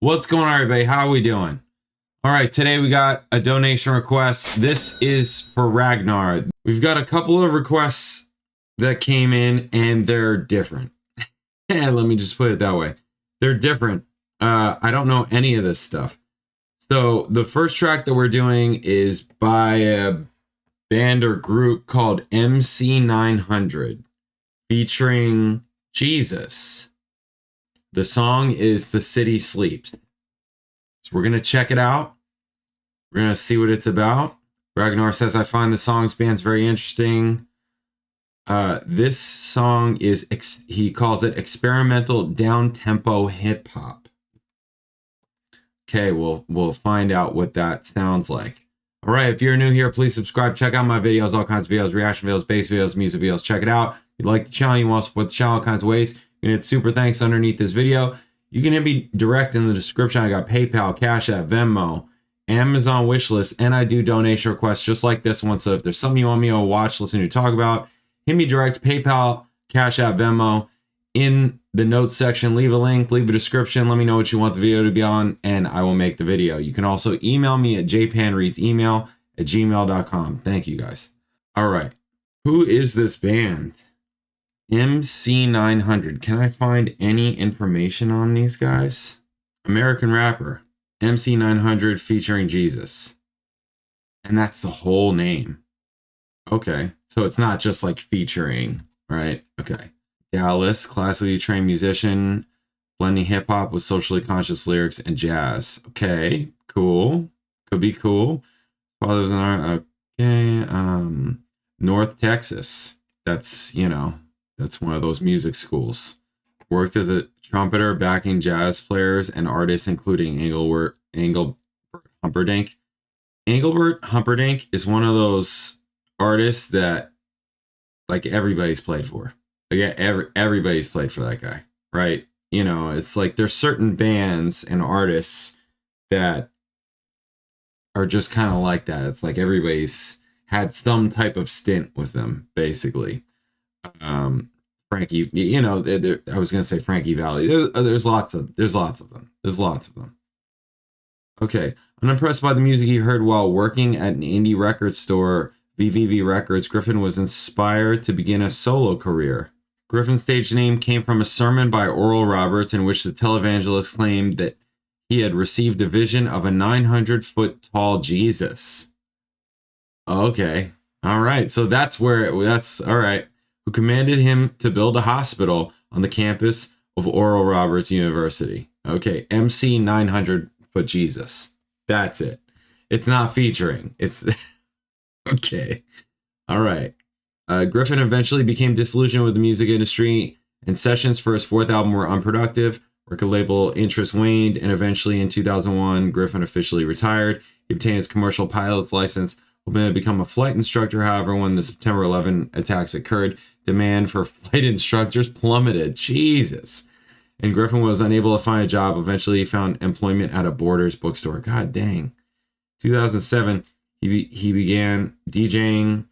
What's going on, everybody? How are we doing? All right, today we got a donation request. This is for Ragnar. We've got a couple of requests that came in, and they're different. And let me just put it that way. They're different. I don't know any of this stuff. So the first track that we're doing is by a band or group called MC900 featuring Jesus. The song is The City Sleeps. So we're going to check it out. We're going to see what it's about. Ragnar says, I find the songs bands very interesting. This song is, he calls it experimental down-tempo hip-hop. Okay, we'll find out what that sounds like. All right, if you're new here, please subscribe. Check out my videos, all kinds of videos, reaction videos, bass videos, music videos. Check it out. If you like the channel, you want to support the channel all kinds of ways. You can hit super thanks underneath this video. You can hit me direct in the description. I got PayPal, Cash App, Venmo, Amazon wishlist, and I do donation requests just like this one. So if there's something you want me to watch, listen to, talk about, hit me direct, PayPal, Cash App, Venmo. In the notes section, leave a link, leave a description, let me know what you want the video to be on, and I will make the video. You can also email me at jpanreadsemail@gmail.com. Thank you, guys. All right. Who is this band? MC900. Can I find any information on these guys? American rapper. MC900 featuring Jesus. And that's the whole name. Okay. So it's not just like featuring, right? Okay. Dallas, classically trained musician, blending hip hop with socially conscious lyrics and jazz. Okay, cool. Could be cool. Father's an art. Okay. North Texas. That's, that's one of those music schools. Worked as a trumpeter, backing jazz players and artists, including Engelbert Humperdinck. Engelbert Humperdinck is one of those artists that like everybody's played for. Yeah, everybody's played for that guy, right? It's like there's certain bands and artists that are just kind of like that. It's like everybody's had some type of stint with them, basically. Frankie, I was gonna say Frankie Valli. There's lots of them. There's lots of them. Okay, unimpressed by the music he heard while working at an indie record store, VVV Records, Griffin was inspired to begin a solo career. Griffin's stage name came from a sermon by Oral Roberts in which the televangelist claimed that he had received a vision of a 900-foot tall Jesus. Okay. All right. So that's all right. Who commanded him to build a hospital on the campus of Oral Roberts University. Okay. MC 900-foot Jesus. That's it. It's not featuring. It's okay. All right. Griffin eventually became disillusioned with the music industry, and sessions for his fourth album were unproductive. Record label interest waned, and eventually in 2001, Griffin officially retired. He obtained his commercial pilot's license, hoping to become a flight instructor. However, when the September 11 attacks occurred, demand for flight instructors plummeted. Jesus. And Griffin was unable to find a job. Eventually, he found employment at a Borders bookstore. God dang. 2007, he began DJing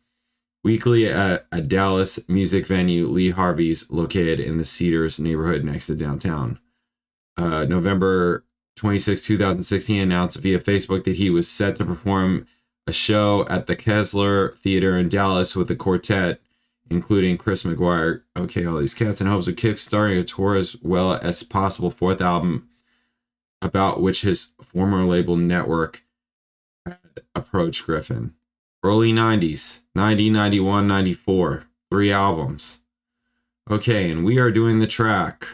weekly at a Dallas music venue, Lee Harvey's, located in the Cedars neighborhood next to downtown. November 26, 2016, announced via Facebook that he was set to perform a show at the Kessler Theater in Dallas with a quartet, including Chris McGuire. Okay, all these cats, in hopes of kickstarting a tour as well as possible fourth album, about which his former label network had approached Griffin. Early 90s, 90, 91, 94. 3 albums. Okay, and we are doing the track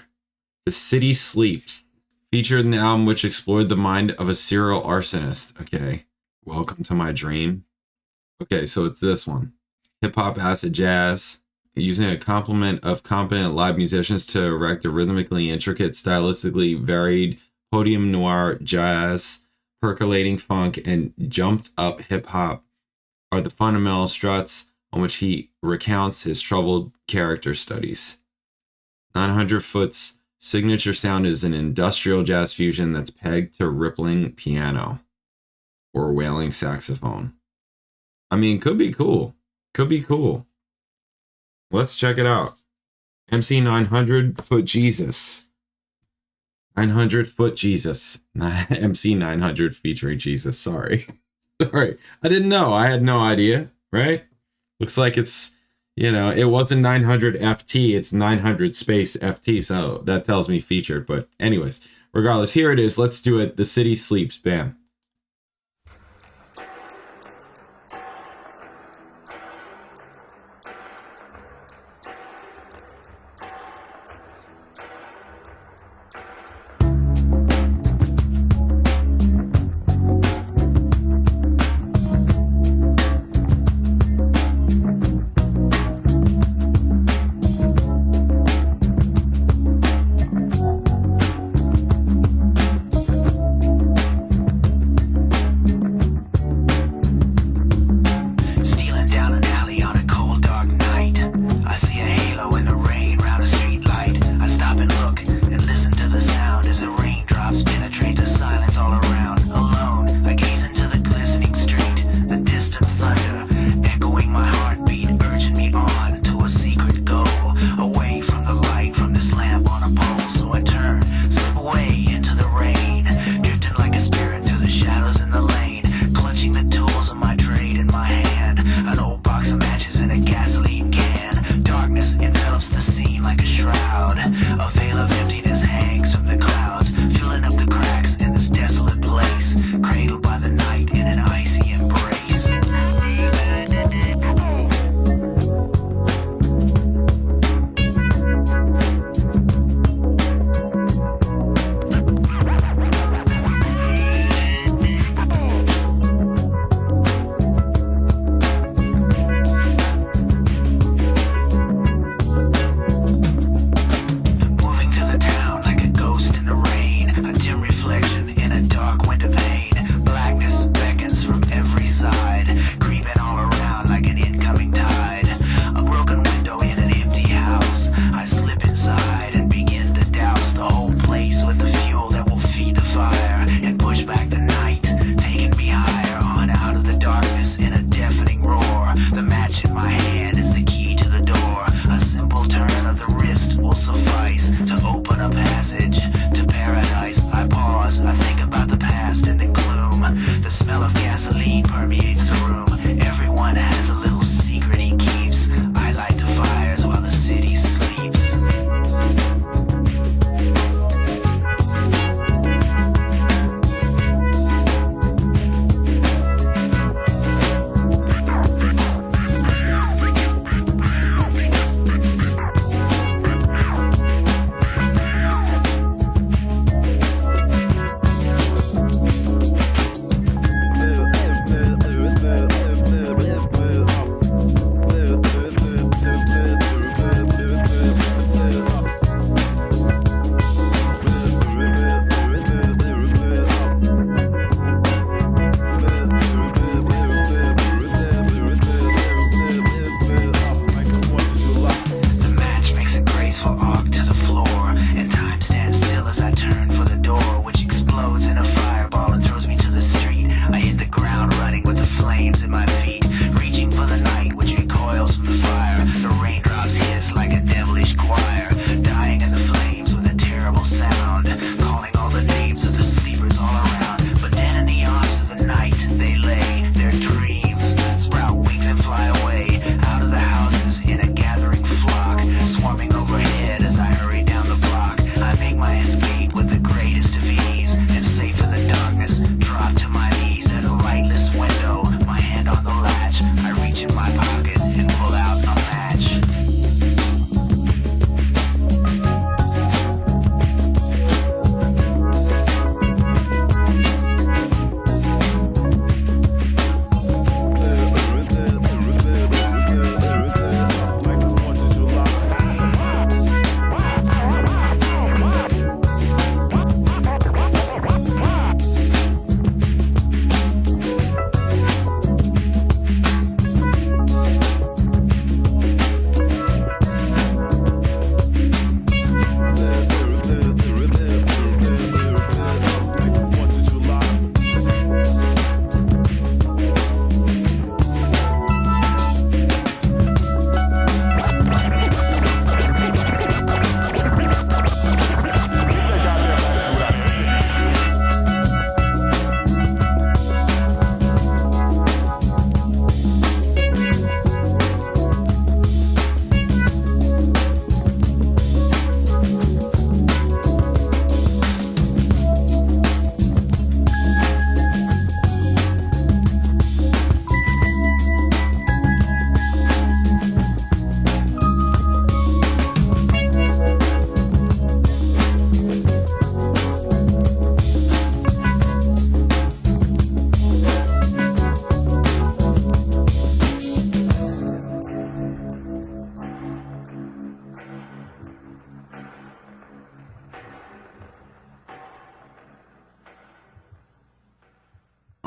The City Sleeps, featured in the album which explored the mind of a serial arsonist. Okay, welcome to my dream. Okay, so it's this one. Hip-hop acid jazz, using a complement of competent live musicians to erect a rhythmically intricate, stylistically varied podium noir jazz, percolating funk, and jumped-up hip-hop are the fundamental struts on which he recounts his troubled character studies. 900 Foot's signature sound is an industrial jazz fusion that's pegged to rippling piano or wailing saxophone. I mean, could be cool. Could be cool. Let's check it out. MC 900 Foot Jesus. 900 foot Jesus. MC 900 featuring Jesus. Sorry. Sorry. I didn't know. I had no idea, right? Looks like it's, it wasn't 900 FT, it's 900 space FT. So that tells me featured. But, anyways, regardless, here it is. Let's do it. The city sleeps. Bam.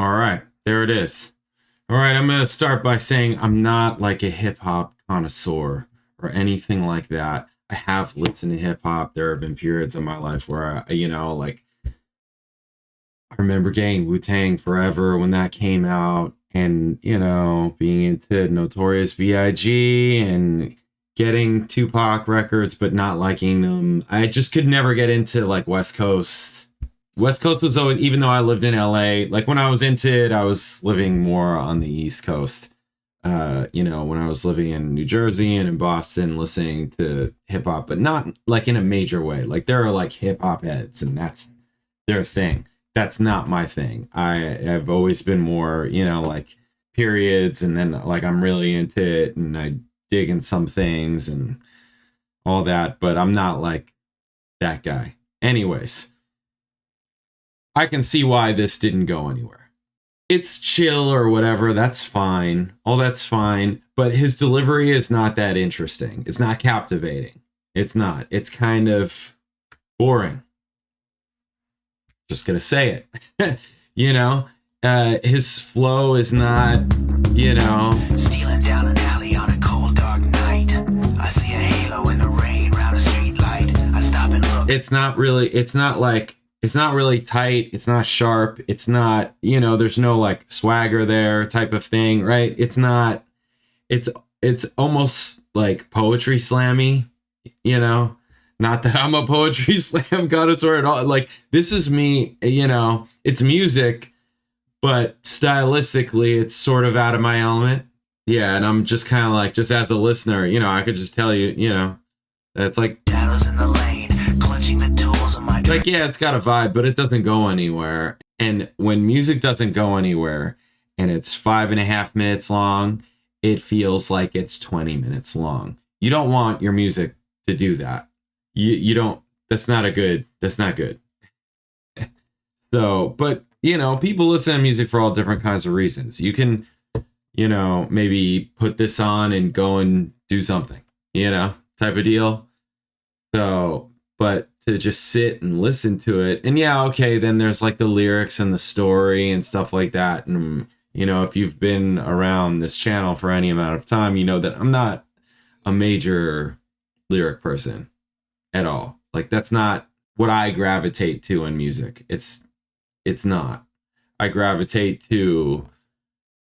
All right, there it is. All right, I'm going to start by saying I'm not like a hip hop connoisseur or anything like that. I have listened to hip hop. There have been periods in my life where like I remember getting Wu-Tang Forever when that came out, and being into Notorious B.I.G. and getting Tupac records but not liking them. I just could never get into like West Coast. West Coast was always, even though I lived in LA, like when I was into it, I was living more on the East Coast. When I was living in New Jersey and in Boston, listening to hip hop, but not like in a major way. Like there are like hip hop heads and that's their thing. That's not my thing. I've always been more, like periods, and then like I'm really into it and I dig in some things and all that, but I'm not like that guy. Anyways, I can see why this didn't go anywhere. It's chill or whatever, that's fine. All that's fine, but his delivery is not that interesting. It's not captivating. It's not. It's kind of boring. Just gonna say it. His flow is not, Stealing down an alley on a cold dark night. I see a halo in the rain round a street light. I stop and look. It's not really tight. It's not sharp. It's not, there's no like swagger there type of thing, right? It's not, it's almost like poetry slammy, not that I'm a poetry slam connoisseur at all. Like this is me, it's music, but stylistically it's sort of out of my element. Yeah. And I'm just kind of like, just as a listener, I could just tell you, that's like, shadows in the lane, clutching the tools of my dream. Like, yeah, it's got a vibe, but it doesn't go anywhere. And when music doesn't go anywhere and it's 5.5 minutes long, it feels like it's 20 minutes long. You don't want your music to do that. You don't, that's not good. So, but people listen to music for all different kinds of reasons. You can, maybe put this on and go and do something, type of deal. So, but to just sit and listen to it, and yeah, okay, then there's like the lyrics and the story and stuff like that. And, if you've been around this channel for any amount of time, you know that I'm not a major lyric person at all. Like that's not what I gravitate to in music. It's not. I gravitate to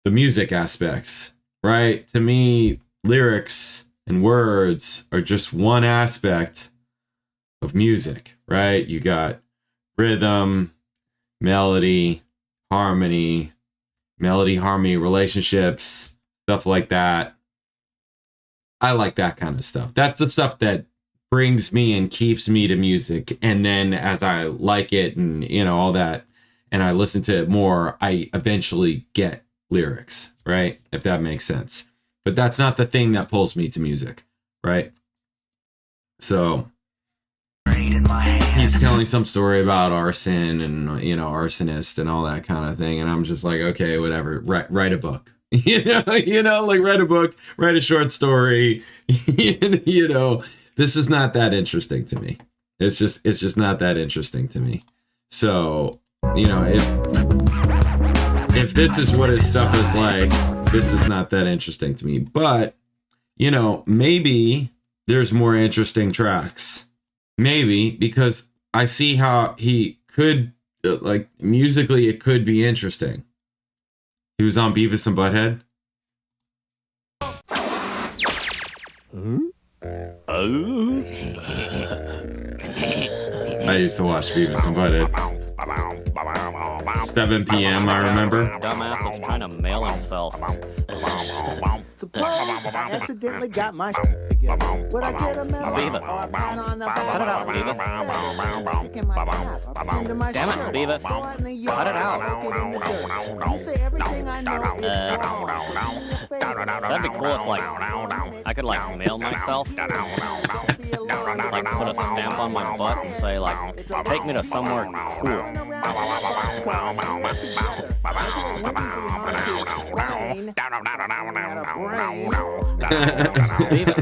the music aspects, right? To me, lyrics and words are just one aspect of music, right? You got rhythm, melody, harmony, relationships, stuff like that. I like that kind of stuff. That's the stuff that brings me and keeps me to music. And then as I like it and, all that, and I listen to it more, I eventually get lyrics, right? If that makes sense. But that's not the thing that pulls me to music, right? So he's telling some story about arson and, arsonist and all that kind of thing. And I'm just like, okay, whatever, write a book. Like write a book, write a short story. This is not that interesting to me. It's just not that interesting to me. So, if this is what his stuff is like, this is not that interesting to me. But, maybe there's more interesting tracks. Maybe, because I see how he could, like, musically it could be interesting. He was on Beavis and Butthead. I used to watch Beavis and Butthead. 7 p.m. I remember. Dumbass was trying to mail himself. Suppose I accidentally got my shit together. Would I get a medal? Beavis. Or a pat on the back? Cut it out, Beavis. Stick in my cap, up into my Damn it, shirt. Beavis. Go out in the yard, Cut it out. look it in the dirt. You say everything I know is wrong. So do me a favor. That'd be cool if, like, I could, like, mail myself. Like, put a stamp on my butt and say, like, take me to somewhere cool. because we live together. Beavis,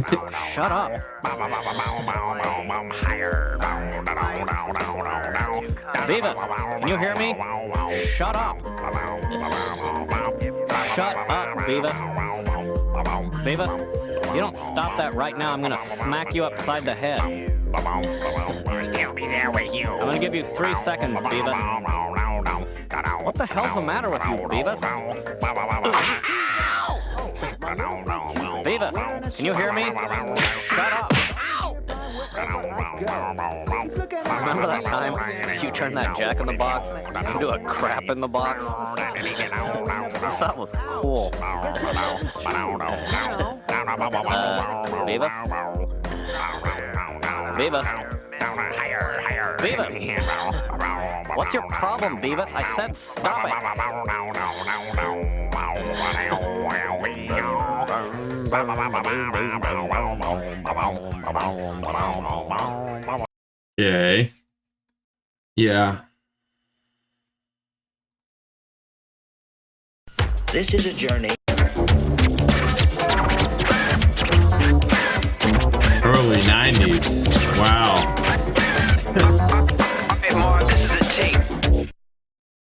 shut up. Beavis, can you hear me? Shut up. Shut up, Beavis. Beavis, if you don't stop that right now, I'm gonna smack you upside the head. Still be there with you. I'm gonna give you 3 seconds, Beavis. What the hell's the matter with you, Beavis? Beavis, can you hear me? Shut up. Remember that time you turned that jack in the box into a crap in the box? That was cool. Beavis? Beavis? Beavis? What's your problem, Beavis? I said stop it. Okay. Yeah. This is a journey. Early 90s. Wow. This is a tape.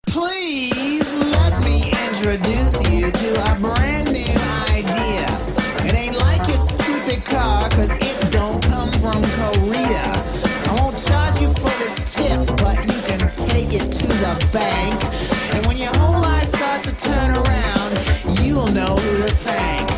Please let me introduce you to a brand new idea. It ain't like your stupid car, cause it don't come from Korea. I won't charge you for this tip, but you can take it to the bank. And when your whole life starts to turn around, you'll know who to thank.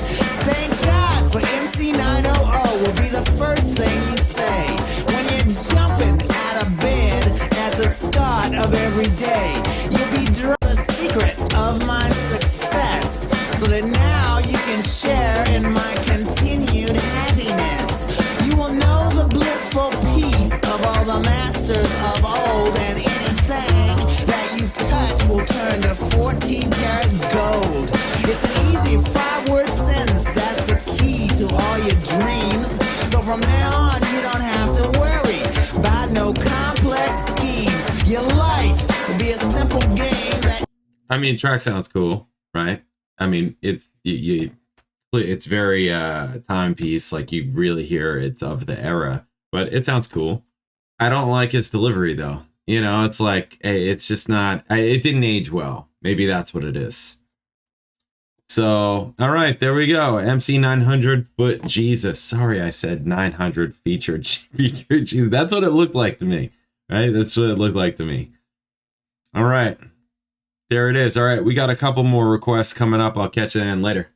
Thank God for MC900 will be the first thing you say when you're jumping out of bed at the start of every day. You'll be the secret of my success, so that now you can share in my continued happiness. You will know the blissful peace of all the masters of old, and anything that you touch will turn to 14-karat gold. It's an easy 5-word sentence that's the key to all your dreams. So from now on, you don't have to worry about no complex schemes. Your life will be a simple game that... I mean, track sounds cool, right? I mean, it's it's very timepiece, like you really hear it's of the era, but it sounds cool. I don't like his delivery though. You know, it's like, hey, it's just not, it didn't age well. Maybe that's what it is. So, all right, there we go. MC 900 Foot Jesus. Sorry, I said 900 featured Jesus. That's what it looked like to me, right? That's what it looked like to me. All right, there it is. All right, we got a couple more requests coming up. I'll catch you in later.